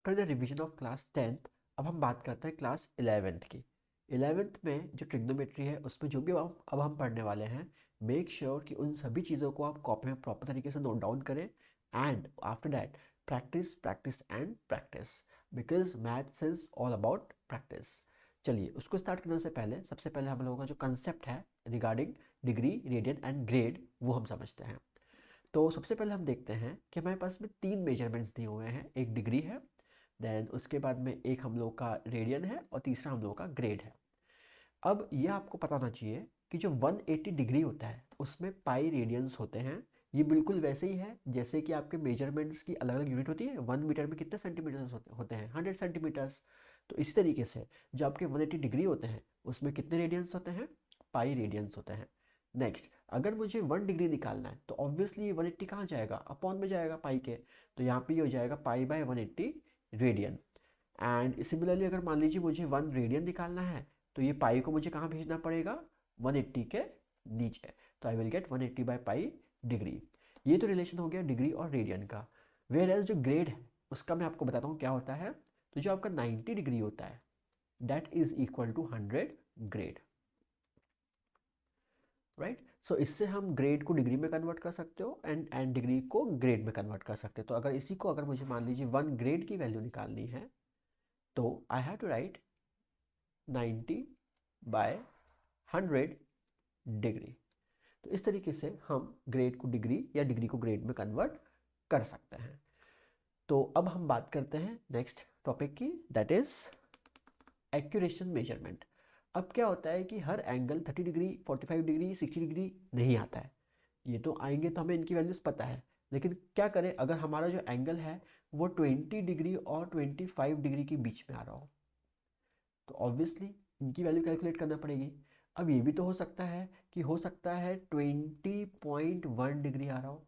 After the revision of class 10th अब हम बात करते हैं क्लास 11th की। 11th में जो ट्रिग्नोमेट्री है उसमें जो भी अब हम पढ़ने वाले हैं, मेक श्योर कि उन सभी चीज़ों को आप कॉपी में प्रॉपर तरीके से नोट डाउन करें। And after that practice practice and practice, because maths is all about practice. चलिए उसको स्टार्ट करने से पहले सबसे पहले हम लोगों का जो कंसेप्ट है regarding degree, radian and grade वो हम समझते हैं। तो सबसे पहले हम देखते हैं कि हमारे पास में तीन मेजरमेंट्स दिए हुए हैं। एक डिग्री है, देन उसके बाद में एक हम लोग का रेडियन है और तीसरा हम लोग का ग्रेड है। अब ये आपको पता होना चाहिए कि जो 180 डिग्री होता है उसमें पाई रेडियंस होते हैं। ये बिल्कुल वैसे ही है जैसे कि आपके मेजरमेंट्स की अलग अलग यूनिट होती है। 1 मीटर में कितने सेंटीमीटर्स होते हैं? 100 सेंटीमीटर्स। तो इसी तरीके से जो आपके 180 डिग्री होते हैं उसमें कितने रेडियंस होते हैं? पाई रेडियंस होते हैं। नेक्स्ट, अगर मुझे 1 डिग्री निकालना है तो ऑब्वियसली 180 कहाँ जाएगा? अपॉन में जाएगा पाई के। तो यहाँ पे ये हो जाएगा पाई बाय 180 रेडियन। एंड सिमिलरली अगर मान लीजिए मुझे 1 रेडियन निकालना है तो ये पाई को मुझे कहाँ भेजना पड़ेगा? 180 के नीचे। तो I will get 180 by pi degree. ये तो रिलेशन हो गया डिग्री और रेडियन का। वेयर एज जो ग्रेड है उसका मैं आपको बताता हूँ क्या होता है। तो जो आपका 90 डिग्री होता है that is equal to 100 grade, right. So इससे हम ग्रेड को डिग्री में कन्वर्ट कर सकते हो एंड डिग्री को ग्रेड में कन्वर्ट कर सकते हो। तो अगर इसी को अगर मुझे मान लीजिए 1 ग्रेड की वैल्यू निकालनी है तो I have to write 90 by 100 degree. तो इस तरीके से हम ग्रेड को डिग्री या डिग्री को ग्रेड में कन्वर्ट कर सकते हैं। तो अब हम बात करते हैं नेक्स्ट टॉपिक की, दैट इज एक्यूरेशन मेजरमेंट। अब क्या होता है कि हर एंगल 30 डिग्री, 45 डिग्री, 60 डिग्री नहीं आता है। ये तो आएंगे तो हमें इनकी वैल्यूज पता है, लेकिन क्या करें अगर हमारा जो एंगल है वो 20 डिग्री और 25 डिग्री के बीच में आ रहा हो? तो ऑब्वियसली इनकी वैल्यू कैलकुलेट करना पड़ेगी। अब ये भी तो हो सकता है कि हो सकता है 20.1 डिग्री आ रहा हो,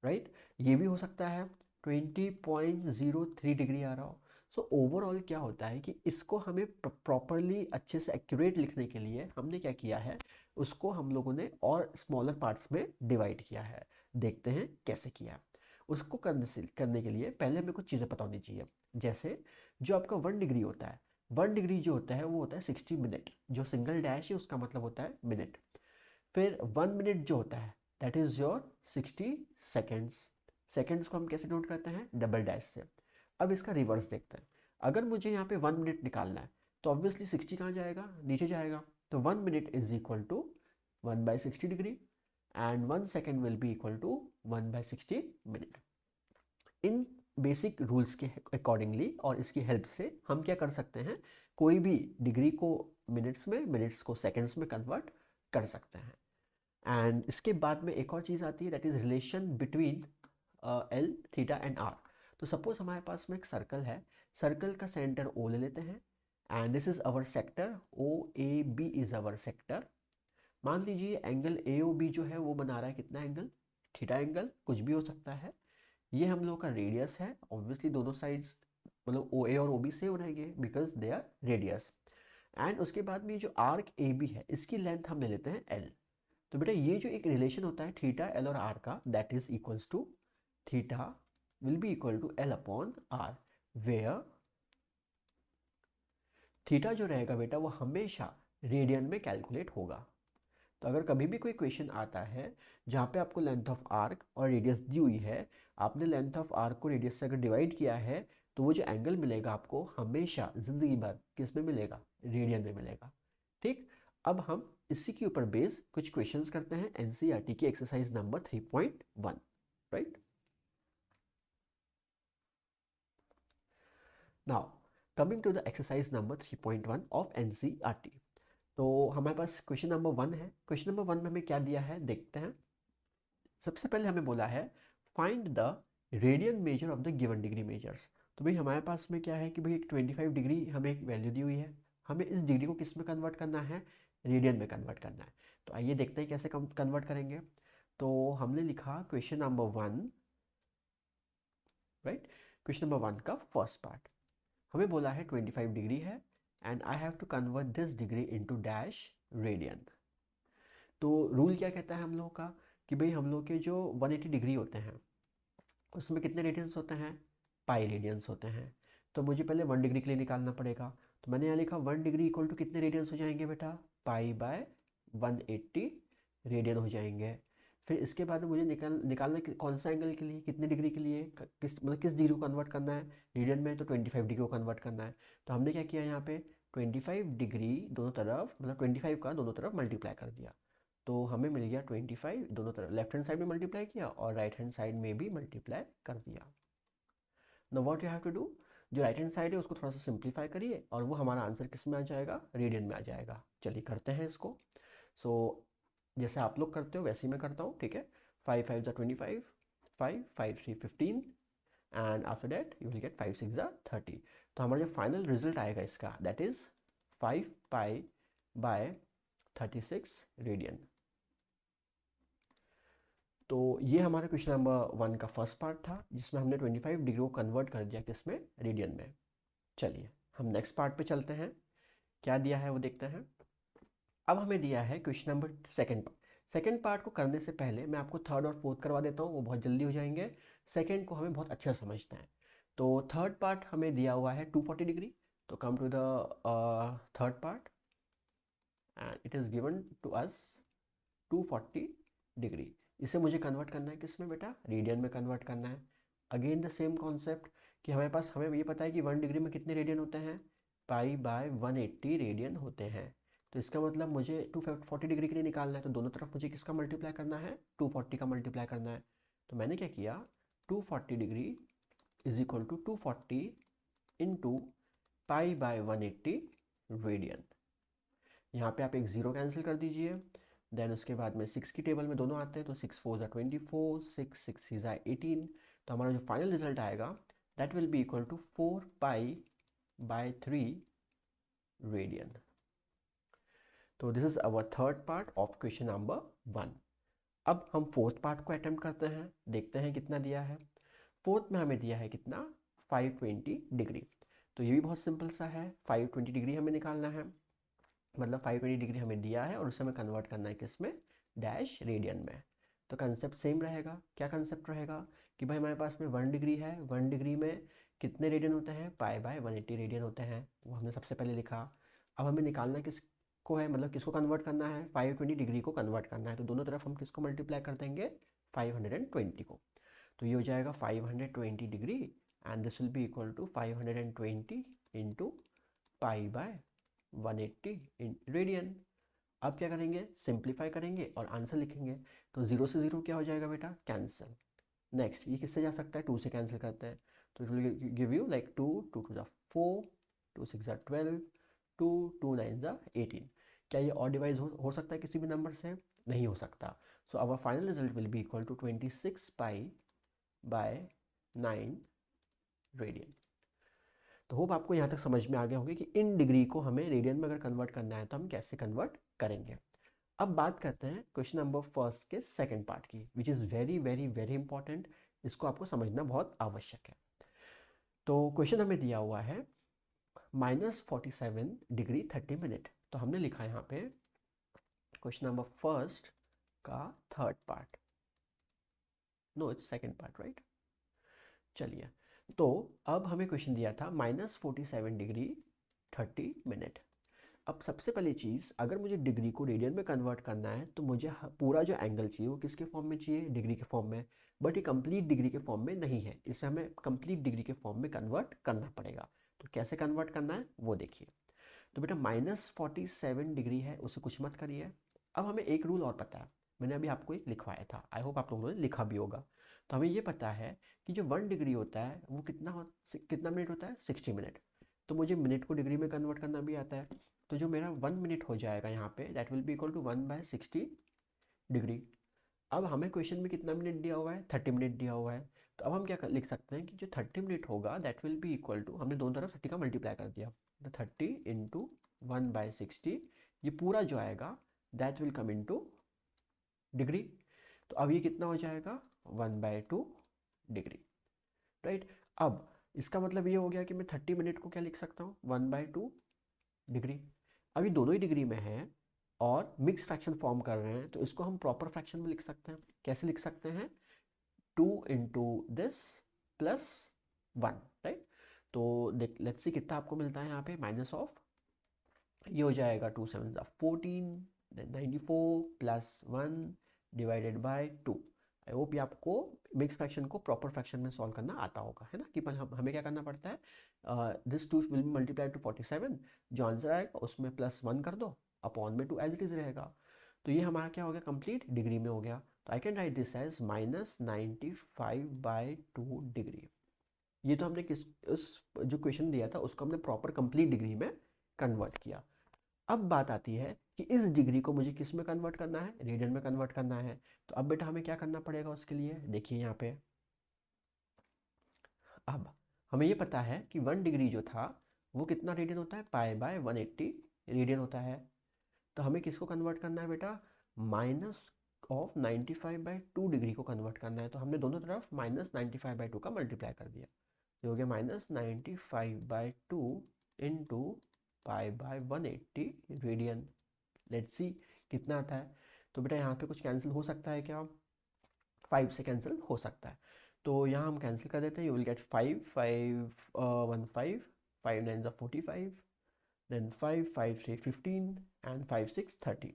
राइट। ये भी हो सकता है 20.03 डिग्री आ रहा हो। सो ओवरऑल क्या होता है कि इसको हमें प्रॉपरली अच्छे से एक्यूरेट लिखने के लिए हमने क्या किया है, उसको हम लोगों ने और स्मॉलर पार्ट्स में डिवाइड किया है। देखते हैं कैसे किया है। उसको करने के लिए पहले हमें कुछ चीज़ें पता होनी चाहिए। जैसे जो आपका 1 डिग्री होता है, 1 डिग्री जो होता है वो होता है 60 मिनट। जो सिंगल डैश है उसका मतलब होता है मिनट। फिर 1 मिनट जो होता है that is your 60 seconds. Seconds को हम कैसे नोट करते हैं? डबल डैश से। अब इसका रिवर्स देखते हैं। अगर मुझे यहाँ पे 1 मिनट निकालना है तो ऑब्वियसली 60 कहाँ जाएगा? नीचे जाएगा। तो 1 minute is equal to 1/60 degree and 1 second will be equal to 1/60 minute. इन बेसिक रूल्स के अकॉर्डिंगली और इसकी हेल्प से हम क्या कर सकते हैं, कोई भी डिग्री को मिनट्स में, मिनट्स को सेकेंड्स में कन्वर्ट कर सकते हैं। एंड इसके बाद में एक और चीज़ आती है that is relation between L, theta and R. तो सपोज हमारे पास में एक सर्कल है, सर्कल का सेंटर ओ ले लेते हैं and this is our sector, O A B is our sector. मान लीजिए एंगल ए ओ बी जो है वो बना रहा है कितना एंगल? थीटा एंगल, कुछ भी हो सकता है। ये हम लोग का रेडियस है। ऑब्वियसली दोनों साइड्स मतलब ओ ए और ओ बी सेम रहेंगे because they are radius. And उसके बाद में जो आर्क ए बी है इसकी लेंथ हम ले लेते हैं एल। तो बेटा ये जो एक रिलेशन होता है थीटा एल और आर का that is equals to theta will be equal to L upon R, where theta जो रहेगा बेटा वो हमेशा रेडियन में कैलकुलेट होगा। तो अगर कभी भी कोई क्वेश्चन आता है जहाँ पे आपको लेंथ ऑफ आर्क और रेडियस दी हुई है, आपने लेंथ ऑफ आर्क को रेडियस से अगर डिवाइड किया है तो वो जो एंगल मिलेगा आपको हमेशा जिंदगी भर किस में मिलेगा? रेडियन में मिलेगा। ठीक। अब हम इसी के ऊपर बेस कुछ क्वेश्चंस करते हैं एनसीईआरटी की exercise number 3.1, right. Now coming to the exercise number 3.1 of NCERT. तो हमारे पास क्वेश्चन नंबर 1 है। क्वेश्चन नंबर 1 में हमें क्या दिया है देखते हैं। सबसे पहले हमें बोला है find the radian measure of the given degree measures. तो भाई हमारे पास में क्या है कि भाई एक 25 डिग्री हमें एक वैल्यू दी हुई है, हमें इस डिग्री को किस में कन्वर्ट करना है? रेडियन में कन्वर्ट करना है। तो आइए देखते हैं कैसे कन्वर्ट करेंगे। तो हमने लिखा question number 1, right. Question number 1 का फर्स्ट पार्ट हमें बोला है 25 डिग्री है and I have to convert this degree into dash radian. तो रूल क्या कहता है हम लोगों का कि भाई हम लोग के जो 180 डिग्री होते हैं उसमें कितने रेडियंस होते हैं? पाई रेडियंस होते हैं। तो मुझे पहले 1 डिग्री के लिए निकालना पड़ेगा। तो मैंने यहाँ लिखा 1 डिग्री इक्वल टू कितने रेडियंस हो जाएंगे बेटा, पाई बाय 180 रेडियन हो जाएंगे। फिर इसके बाद मुझे निकालना कौन सा एंगल के लिए, कितने डिग्री के लिए, किस मतलब किस डिग्री को कन्वर्ट करना है, रेडियन में तो 25 डिग्री को कन्वर्ट करना है। तो हमने क्या किया यहाँ पे 25 डिग्री दोनों तरफ, मतलब 25 का दोनों तरफ मल्टीप्लाई कर दिया। तो हमें मिल गया 25 दोनों तरफ, लेफ्ट हैंड साइड में मल्टीप्लाई किया और राइट हैंड साइड में भी मल्टीप्लाई कर दिया। Now what you have to do, जो राइट हैंड साइड है उसको थोड़ा सा सिंप्लीफाई करिए और वो हमारा आंसर किस में आ जाएगा, रेडियन में आ जाएगा। चलिए करते हैं इसको। सो जैसे आप लोग करते हो वैसे ही मैं करता हूँ, ठीक है। 5 5 ज़ा 25, 5 5 3 15 and after that you will get 5 6 ज़ा 30। तो हमारा जो फाइनल रिजल्ट आएगा इसका that is 5 pi by 36 radian. तो ये हमारा क्वेश्चन नंबर 1 का फर्स्ट पार्ट था जिसमें हमने 25 डिग्री को कन्वर्ट कर दिया किसमें, रेडियन में। चलिए हम नेक्स्ट पार्ट पे चलते हैं, क्या दिया है वो देखते हैं। अब हमें दिया है question number second part. Second part को करने से पहले मैं आपको थर्ड और फोर्थ करवा देता हूँ, वो बहुत जल्दी हो जाएंगे। सेकंड को हमें बहुत अच्छा समझना है। तो थर्ड पार्ट हमें दिया हुआ है 240 डिग्री। तो come to the third part and it is given to us 240 degree. इसे मुझे कन्वर्ट करना है किसमें बेटा, रेडियन में कन्वर्ट करना है। अगेन द सेम कॉन्सेप्ट कि हमें ये पता है कि 1 डिग्री में कितने रेडियन होते हैं, पाई बाय 180 रेडियन होते हैं। तो इसका मतलब मुझे 240 डिग्री के लिए निकालना है, तो दोनों तरफ मुझे किसका मल्टीप्लाई करना है, 240 का मल्टीप्लाई करना है। तो मैंने क्या किया, 240 degree is equal to 240 into pi by 180 radian. यहाँ पे आप एक ज़ीरो कैंसिल कर दीजिए। देन उसके बाद में 6 की टेबल में दोनों आते हैं, तो 6 4 ज़ा 24, 6 6 ज़ा 18। तो हमारा जो फाइनल रिजल्ट आएगा that will be equal to 4 pi by 3 radian. तो this is our third part of question number 1। अब हम फोर्थ पार्ट को अटेम्प्ट करते हैं, देखते हैं कितना दिया है। फोर्थ में हमें दिया है कितना, 520 डिग्री। तो ये भी बहुत सिंपल सा है, 520 डिग्री हमें निकालना है। मतलब 520 डिग्री हमें दिया है और उसे हमें कन्वर्ट करना है किसमें, डैश रेडियन में। तो कंसेप्ट सेम रहेगा। क्या कंसेप्ट रहेगा कि भाई हमारे पास में 1 डिग्री है, 1 डिग्री में कितने रेडियन होते हैं, पाई बाय 180 रेडियन होते हैं, वो हमने सबसे पहले लिखा। अब हमें निकालना किसको है, मतलब किसको कन्वर्ट करना है, 520 डिग्री को कन्वर्ट करना है। तो दोनों तरफ हम किसको मल्टीप्लाई कर देंगे, 520 को। तो ये हो जाएगा 520 degree and this will be equal to 520 into pi by 180 in radian. अब क्या करेंगे, सिंप्लीफाई करेंगे और आंसर लिखेंगे। तो 0 से 0 क्या हो जाएगा बेटा, कैंसिल। नेक्स्ट ये किससे जा सकता है, 2 से कैंसिल करते हैं। तो it will give you like 2 2 2 4, 2 6 12, 2 2 9 18। क्या ये और डिवाइज हो सकता है किसी भी नंबर से, नहीं हो सकता। So our final result will be equal to 26 pi by 9 radian. तो होप आपको यहाँ तक समझ में आ गया होगा कि इन डिग्री को हमें रेडियन में अगर कन्वर्ट करना है तो हम कैसे कन्वर्ट करेंगे। अब बात करते हैं क्वेश्चन नंबर फर्स्ट के सेकंड पार्ट की, which is very very very important. इसको आपको समझना बहुत आवश्यक है। तो क्वेश्चन हमें दिया हुआ है -47 डिग्री 30 मिनट। तो हमने लिखा यहाँ पे क्वेश्चन नंबर फर्स्ट का third part, no it's second part right. चलिए, तो अब हमें क्वेश्चन दिया था -47 डिग्री 30 मिनट। अब सबसे पहली चीज़, अगर मुझे डिग्री को रेडियन में कन्वर्ट करना है तो मुझे पूरा जो एंगल चाहिए वो किसके फॉर्म में चाहिए, डिग्री के फॉर्म में। बट ये कंप्लीट डिग्री के फॉर्म में नहीं है, इसे हमें कंप्लीट डिग्री के फॉर्म में कन्वर्ट करना पड़ेगा। तो कैसे कन्वर्ट करना है वो देखिए। तो बेटा -47 डिग्री है, उसे कुछ मत करिए। अब हमें एक रूल और पता है, मैंने अभी आपको एक लिखवाया था, आई होप आप लोगों ने लिखा भी होगा। तो हमें ये पता है कि जो 1 डिग्री होता है वो कितना मिनट होता है, 60 मिनट। तो मुझे मिनट को डिग्री में कन्वर्ट करना भी आता है। तो जो मेरा 1 मिनट हो जाएगा यहाँ पे that will be equal to 1/60 degree. अब हमें क्वेश्चन में कितना मिनट दिया हुआ है, 30 मिनट दिया हुआ है। तो अब हम क्या लिख सकते हैं कि जो 30 मिनट होगा that will be equal to, हमने दोनों तरफ 30 का मल्टीप्लाई कर दिया, तो 30 इंटू 1/60, ये पूरा जो आएगा that will come into degree. तो अब ये कितना हो जाएगा, 1/2 डिग्री राइट। अब इसका मतलब ये हो गया कि मैं 30 मिनट को क्या लिख सकता हूँ, 1/2 डिग्री। अभी दोनों ही डिग्री में है और मिक्स फ्रैक्शन फॉर्म कर रहे हैं, तो इसको हम प्रॉपर फ्रैक्शन में लिख सकते हैं। कैसे लिख सकते हैं, 2 इंटू दिस प्लस 1, राइट। तो देख लेट्स सी कितना आपको मिलता है यहाँ पे, माइनस ऑफ ये हो जाएगा 2 7 14, then 94 plus 1 divided by 2। I hope ये आपको मिक्स फ्रैक्शन को प्रॉपर फ्रैक्शन में सॉल्व करना आता होगा, है ना, कि हमें क्या करना पड़ता है, this 2 will be multiply two 47, जो आंसर आएगा उसमें प्लस 1 कर दो, अपॉन में 2 एज इट इज रहेगा। तो ये हमारा क्या हो गया, कंप्लीट डिग्री में हो गया। तो I can write this as -95/2 degree. ये तो हमने किस उस जो क्वेश्चन दिया था उसको हमने प्रॉपर कंप्लीट डिग्री में कन्वर्ट किया। अब बात आती है कि इस डिग्री को मुझे किस में कन्वर्ट करना है, रेडियन में कन्वर्ट करना है। तो अब बेटा हमें क्या करना पड़ेगा उसके लिए, देखिए यहाँ पे अब हमें ये पता है कि 1 डिग्री जो था वो कितना रेडियन होता है, π/180 रेडियन होता है। तो हमें किसको कन्वर्ट करना है बेटा, माइनस ऑफ 95/2 डिग्री को कन्वर्ट करना है। तो हमने दोनों तरफ -95/2 का मल्टीप्लाई कर दिया, ये हो गया -95/2 इंटू π/180 रेडियन। लेट्स सी कितना आता है। तो बेटा यहाँ पे कुछ कैंसिल हो सकता है क्या, 5 से कैंसिल हो सकता है। तो यहाँ हम कैंसिल कर देते हैं, you will get 5 5 1 5 5 9 45, then 5 5 3 15 and 5 6 30।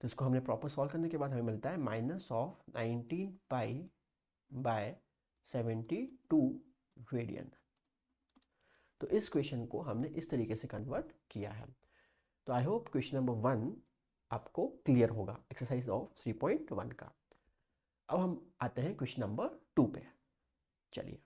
तो इसको हमने प्रॉपर सॉल्व करने के बाद हमें मिलता है माइनस ऑफ 19π/72 रेडियन। तो इस क्वेश्चन को हमने इस तरीके से कन्वर्ट किया है। तो आई होप क्वेश्चन नंबर 1 आपको क्लियर होगा, एक्सरसाइज ऑफ 3.1 का। अब हम आते हैं क्वेश्चन नंबर 2 पे, चलिए।